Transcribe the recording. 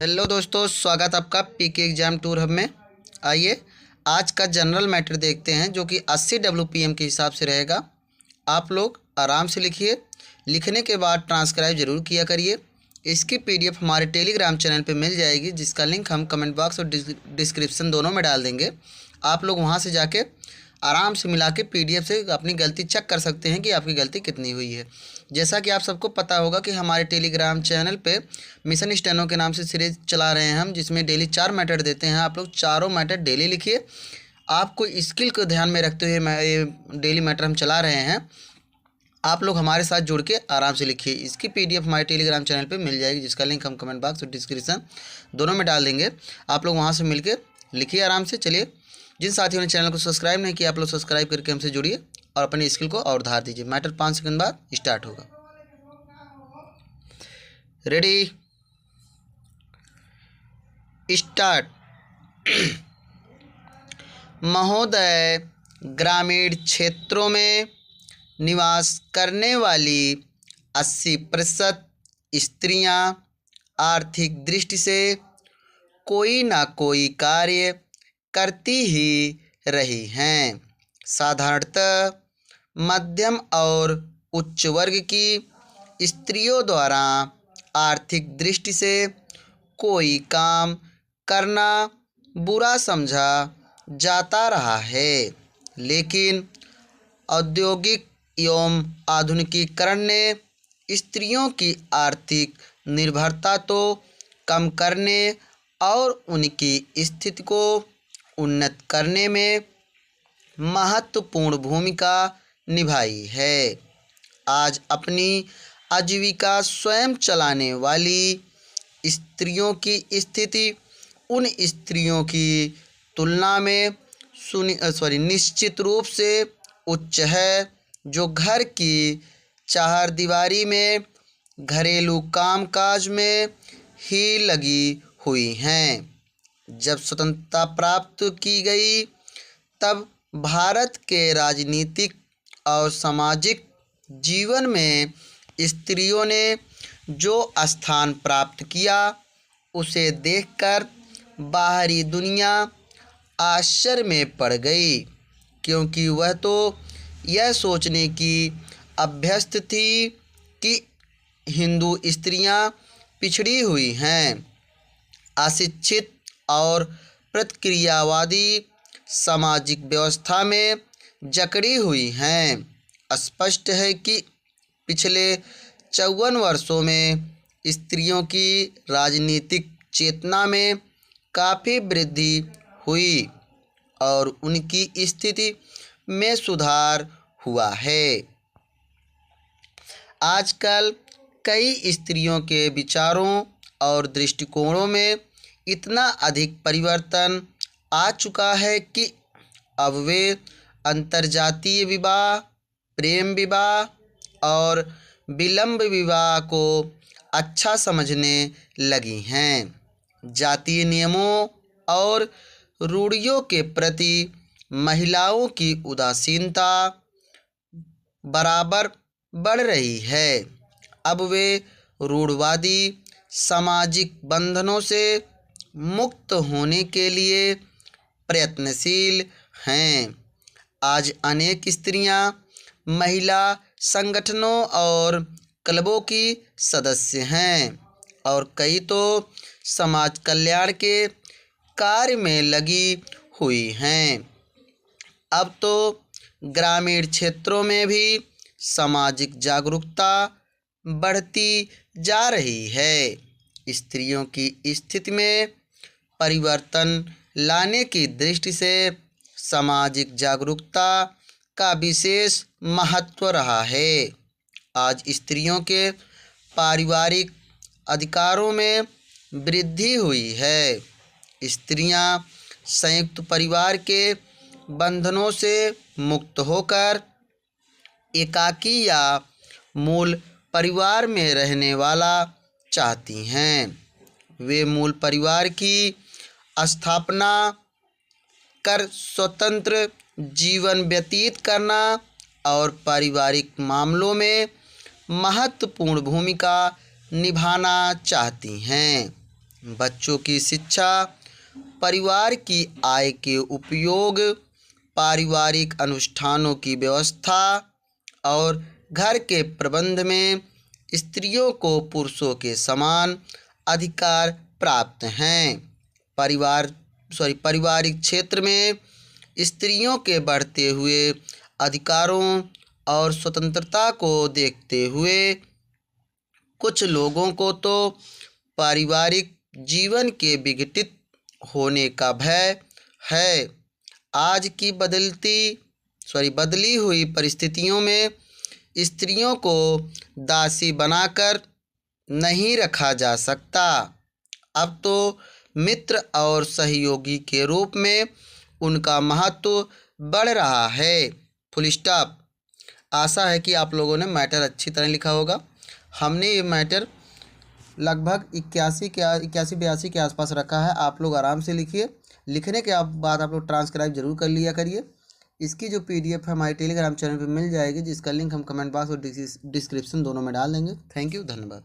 Hello दोस्तों, स्वागत आपका पीके एग्ज़ाम टूर हब में। आइए आज का जनरल मैटर देखते हैं जो कि 80 WPM के हिसाब से रहेगा। आप लोग आराम से लिखिए, लिखने के बाद ट्रांसक्राइब ज़रूर किया करिए। इसकी PDF हमारे टेलीग्राम चैनल पे मिल जाएगी, जिसका लिंक हम कमेंट बॉक्स और डिस्क्रिप्शन दोनों में डाल देंगे। आप लोग वहाँ से जाके आराम से मिला के PDF से अपनी गलती चेक कर सकते हैं कि आपकी गलती कितनी हुई है। जैसा कि आप सबको पता होगा कि हमारे टेलीग्राम चैनल पे मिशन स्टेनो के नाम से सीरीज चला रहे हैं हम, जिसमें डेली 4 मैटर देते हैं। आप लोग चारों मैटर डेली लिखिए। आपको स्किल को ध्यान में रखते हुए ये डेली मैटर हम चला रहे हैं। आप लोग हमारे साथ जुड़ के आराम से लिखिए। इसकी PDF हमारे टेलीग्राम चैनल पे मिल जाएगी, जिसका लिंक हम कमेंट बॉक्स और डिस्क्रिप्शन दोनों में डाल देंगे। आप लोग वहाँ से मिल के लिखिए आराम से। चलिए, जिन साथियों ने चैनल को सब्सक्राइब नहीं किया, आप लोग सब्सक्राइब करके हमसे जुड़िए और अपनी स्किल को और उधार दीजिए। मैटर 5 सेकंड बाद स्टार्ट होगा। Ready, start. महोदय, ग्रामीण क्षेत्रों में निवास करने वाली 80% स्त्रियां आर्थिक दृष्टि से कोई ना कोई कार्य करती ही रही हैं। साधारणतः मध्यम और उच्च वर्ग की स्त्रियों द्वारा आर्थिक दृष्टि से कोई काम करना बुरा समझा जाता रहा है, लेकिन औद्योगिक एवं आधुनिकीकरण ने स्त्रियों की आर्थिक निर्भरता तो कम करने और उनकी स्थिति को उन्नत करने में महत्वपूर्ण भूमिका निभाई है। आज अपनी आजीविका स्वयं चलाने वाली स्त्रियों की स्थिति उन स्त्रियों की तुलना में निश्चित रूप से उच्च है, जो घर की चारदीवारी में घरेलू कामकाज में ही लगी हुई हैं। जब स्वतंत्रता प्राप्त की गई, तब भारत के राजनीतिक और सामाजिक जीवन में स्त्रियों ने जो स्थान प्राप्त किया, उसे देखकर बाहरी दुनिया आश्चर्य में पड़ गई, क्योंकि वह तो यह सोचने की अभ्यस्त थी कि हिंदू स्त्रियां पिछड़ी हुई हैं, अशिक्षित और प्रतिक्रियावादी सामाजिक व्यवस्था में जकड़ी हुई हैं। स्पष्ट है कि पिछले 54 वर्षों में स्त्रियों की राजनीतिक चेतना में काफ़ी वृद्धि हुई और उनकी स्थिति में सुधार हुआ है। आजकल कई स्त्रियों के विचारों और दृष्टिकोणों में इतना अधिक परिवर्तन आ चुका है कि अब वे अंतर्जातीय विवाह, प्रेम विवाह और विलंब विवाह को अच्छा समझने लगी हैं। जातीय नियमों और रूढ़ियों के प्रति महिलाओं की उदासीनता बराबर बढ़ रही है। अब वे रूढ़वादी सामाजिक बंधनों से मुक्त होने के लिए प्रयत्नशील हैं। आज अनेक स्त्रियां महिला संगठनों और क्लबों की सदस्य हैं और कई तो समाज कल्याण के कार्य में लगी हुई हैं। अब तो ग्रामीण क्षेत्रों में भी सामाजिक जागरूकता बढ़ती जा रही है। स्त्रियों की स्थिति में परिवर्तन लाने की दृष्टि से सामाजिक जागरूकता का विशेष महत्व रहा है। आज स्त्रियों के पारिवारिक अधिकारों में वृद्धि हुई है। स्त्रियां संयुक्त परिवार के बंधनों से मुक्त होकर एकाकी या मूल परिवार में रहने वाला चाहती हैं। वे मूल परिवार की स्थापना कर स्वतंत्र जीवन व्यतीत करना और पारिवारिक मामलों में महत्वपूर्ण भूमिका निभाना चाहती हैं। बच्चों की शिक्षा, परिवार की आय के उपयोग, पारिवारिक अनुष्ठानों की व्यवस्था और घर के प्रबंध में स्त्रियों को पुरुषों के समान अधिकार प्राप्त हैं। पारिवारिक क्षेत्र में स्त्रियों के बढ़ते हुए अधिकारों और स्वतंत्रता को देखते हुए कुछ लोगों को तो पारिवारिक जीवन के विघटित होने का भय है। आज की बदली हुई परिस्थितियों में स्त्रियों को दासी बनाकर नहीं रखा जा सकता। अब तो मित्र और सहयोगी के रूप में उनका महत्व बढ़ रहा है। Full stop. आशा है कि आप लोगों ने मैटर अच्छी तरह लिखा होगा। हमने ये मैटर लगभग 81-82 के आसपास रखा है। आप लोग आराम से लिखिए। लिखने के बाद आप लोग ट्रांसक्राइब जरूर कर लिया करिए। इसकी जो PDF है हमारे टेलीग्राम चैनल पे मिल जाएगी, जिसका लिंक हम कमेंट बॉक्स और डिस्क्रिप्शन दोनों में डाल देंगे। थैंक यू, धन्यवाद।